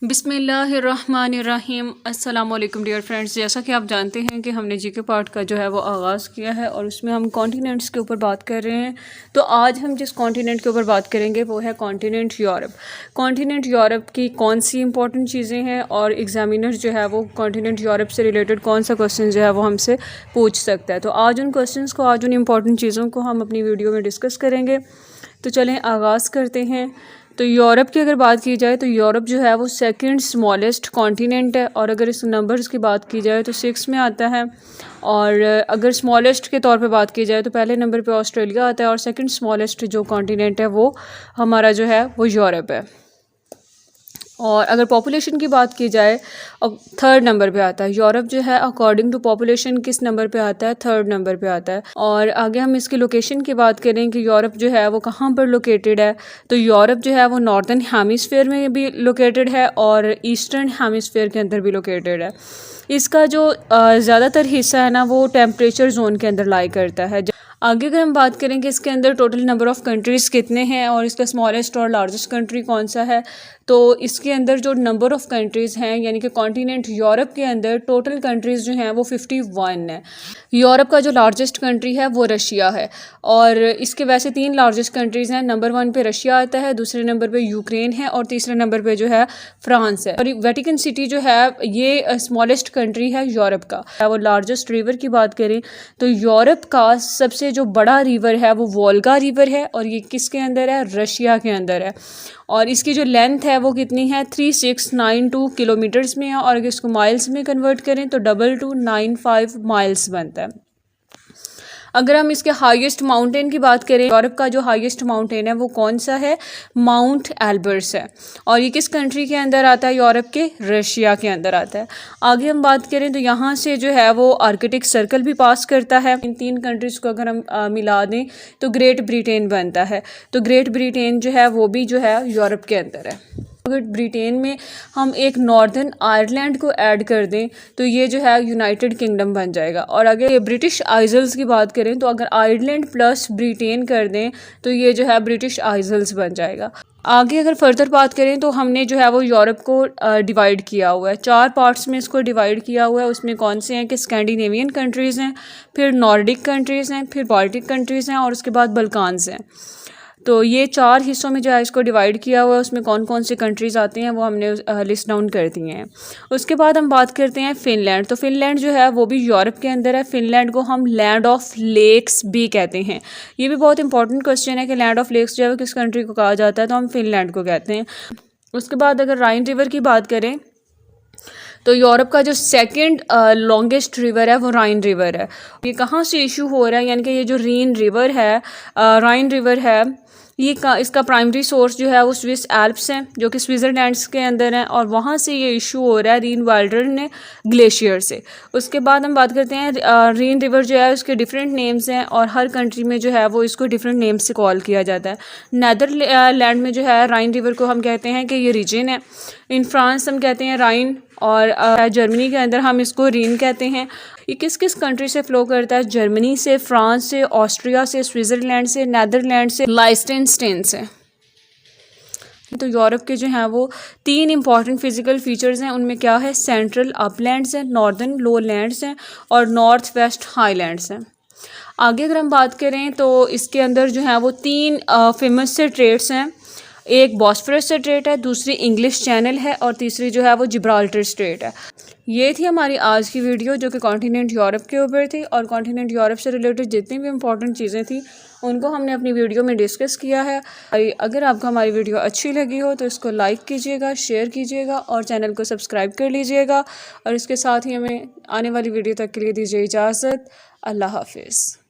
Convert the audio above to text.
बिस्मिल्लाहिर्रहमानिर्रहीम। अस्सलाम वालेकुम डियर फ्रेंड्स। जैसा कि आप जानते हैं कि हमने जीके पार्ट का जो है वो आगाज़ किया है और उसमें हम कॉन्टिनेंट्स के ऊपर बात कर रहे हैं। तो आज हम जिस कॉन्टिनेंट के ऊपर बात करेंगे वो है कॉन्टिनेंट यूरोप। कॉन्टिनेंट यूरोप की कौन सी इंपॉर्टेंट चीज़ें हैं और एग्जामिनर जो है वो कॉन्टिनेंट यूरोप से रिलेटेड कौन सा क्वेश्चन जो है वो हमसे पूछ सकता है। तो आज उन क्वेश्चंस को, आज उन इंपॉर्टेंट चीज़ों को हम अपनी वीडियो में डिस्कस करेंगे। तो चलें आगाज़ करते हैं। तो यूरोप की अगर बात की जाए तो यूरोप जो है वो सेकंड स्मॉलेस्ट कॉन्टिनेंट है और अगर इस नंबर्स की बात की जाए तो 6 में आता है। और अगर स्मॉलेस्ट के तौर पे बात की जाए तो पहले नंबर पे ऑस्ट्रेलिया आता है और सेकंड स्मॉलेस्ट जो कॉन्टिनेंट है वो हमारा जो है वो यूरोप है। और अगर पॉपुलेशन की बात की जाए और थर्ड नंबर पे आता है यूरोप जो है। अकॉर्डिंग टू पॉपुलेशन किस नंबर पे आता है? थर्ड नंबर पे आता है। और आगे हम इसकी लोकेशन की बात करें कि यूरोप जो है वो कहाँ पर लोकेटेड है, तो यूरोप जो है वो नॉर्दर्न हेमिस्फेयर में भी लोकेटेड है और ईस्टर्न हेमिस्फेयर के अंदर भी लोकेटेड है। इसका जो ज़्यादातर हिस्सा है ना वो टेम्परेचर जोन के अंदर लाई करता है। आगे अगर हम बात करें कि इसके अंदर टोटल नंबर ऑफ़ कंट्रीज़ कितने हैं और इसका स्मॉलेस्ट और लार्जेस्ट कंट्री कौन सा है, तो इसके अंदर जो नंबर ऑफ़ कंट्रीज़ हैं यानी कि कॉन्टिनेंट यूरोप के अंदर टोटल कंट्रीज़ जो हैं वो 51 है। यूरोप का जो लार्जेस्ट कंट्री है वो रशिया है और इसके वैसे 3 लार्जेस्ट कंट्रीज़ हैं। नंबर 1 पे रशिया आता है, दूसरे नंबर पे यूक्रेन है और तीसरे नंबर पे जो है फ्रांस है। और वेटिकन सिटी जो है ये स्मॉलेस्ट कंट्री है यूरोप का। वो लार्जेस्ट रिवर की बात करें तो यूरोप का सबसे जो बड़ा रिवर है वो वोल्गा रिवर है और ये किसके अंदर है? रशिया के अंदर है। और इसकी जो लेंथ है वो कितनी है? 3692 किलोमीटर्स में है और अगर इसको माइल्स में कन्वर्ट करें तो 2295 माइल्स बनता है। अगर हम इसके हाईएस्ट माउंटेन की बात करें, यूरोप का जो हाईएस्ट माउंटेन है वो कौन सा है? माउंट एल्बर्स है और ये किस कंट्री के अंदर आता है? यूरोप के रशिया के अंदर आता है। आगे हम बात करें तो यहाँ से जो है वो आर्कटिक सर्कल भी पास करता है। इन 3 कंट्रीज़ को अगर हम मिला दें तो ग्रेट ब्रिटेन बनता है। तो ग्रेट ब्रिटेन जो है वो भी जो है यूरोप के अंदर है। अगर ब्रिटेन में हम एक नॉर्दर्न आयरलैंड को ऐड कर दें तो ये जो है यूनाइटेड किंगडम बन जाएगा। और अगर ब्रिटिश आइजल्स की बात करें तो अगर आयरलैंड प्लस ब्रिटेन कर दें तो ये जो है ब्रिटिश आइजल्स बन जाएगा। आगे अगर फर्दर बात करें तो हमने जो है वो यूरोप को डिवाइड किया हुआ है, 4 पार्ट्स में इसको डिवाइड किया हुआ है। उसमें कौन से हैं कि स्कैंडिनेवियन कंट्रीज़ हैं, फिर नॉर्डिक कंट्रीज़ हैं, फिर बाल्टिक कंट्रीज़ हैं और उसके बाद बल्कान्स हैं। तो ये 4 हिस्सों में जो है इसको डिवाइड किया हुआ है। उसमें कौन कौन सी कंट्रीज़ आती हैं वो हमने लिस्ट डाउन कर दी हैं। उसके बाद हम बात करते हैं फ़िनलैंड। तो फ़िनलैंड जो है वो भी यूरोप के अंदर है। फ़िनलैंड को हम लैंड ऑफ लेक्स भी कहते हैं। ये भी बहुत इंपॉर्टेंट क्वेश्चन है कि लैंड ऑफ लेक्स जो है किस कंट्री को कहा जाता है, तो हम फ़िनलैंड को कहते हैं। उसके बाद अगर राइन रिवर की बात करें तो यूरोप का जो सेकंड लॉन्गेस्ट रिवर है वो राइन रिवर है। ये कहाँ से इशू हो रहा है, यानी कि ये जो रीन रिवर है, राइन रिवर है, ये इसका प्राइमरी सोर्स जो है वो स्विस एल्प्स हैं जो कि स्विट्ज़रलैंड के अंदर हैं और वहाँ से ये इशू हो रहा है रीन वाल्डर्न ग्लेशियर से। उसके बाद हम बात करते हैं रीन रिवर जो है उसके डिफरेंट नेम्स हैं और हर कंट्री में जो है वो इसको डिफरेंट नेम्स से कॉल किया जाता है। नेदरलैंड में जो है राइन रिवर को हम कहते हैं कि ये रीजन है। इन फ्रांस हम कहते हैं राइन और जर्मनी के अंदर हम इसको रीन कहते हैं। ये किस किस कंट्री से फ़्लो करता है? जर्मनी से, फ्रांस से, ऑस्ट्रिया से, स्विट्ज़रलैंड से, नेदरलैंड से, लाइechtenstein से। तो यूरोप के जो हैं वो 3 इंपॉर्टेंट फिजिकल फीचर्स हैं। उनमें क्या है? सेंट्रल अपलैंड्स हैं, नॉर्दर्न लोलैंड्स हैं और नॉर्थ वेस्ट हाईलैंड्स हैं। आगे अगर हम बात करें तो इसके अंदर जो है वो 3 फेमस से ट्रेड्स हैं। एक बॉस्फोरस स्ट्रेट है, दूसरी इंग्लिश चैनल है और तीसरी जो है वो जिब्राल्टर स्ट्रेट है। ये थी हमारी आज की वीडियो जो कि कॉन्टिनेंट यूरोप के ऊपर थी और कॉन्टिनेंट यूरोप से रिलेटेड जितनी भी इंपॉर्टेंट चीज़ें थी उनको हमने अपनी वीडियो में डिस्कस किया है। अगर आपको हमारी वीडियो अच्छी लगी हो तो इसको लाइक कीजिएगा, शेयर कीजिएगा और चैनल को सब्सक्राइब कर लीजिएगा और इसके साथ ही हमें आने वाली वीडियो तक के लिए दीजिए इजाज़त। अल्लाह हाफिज़।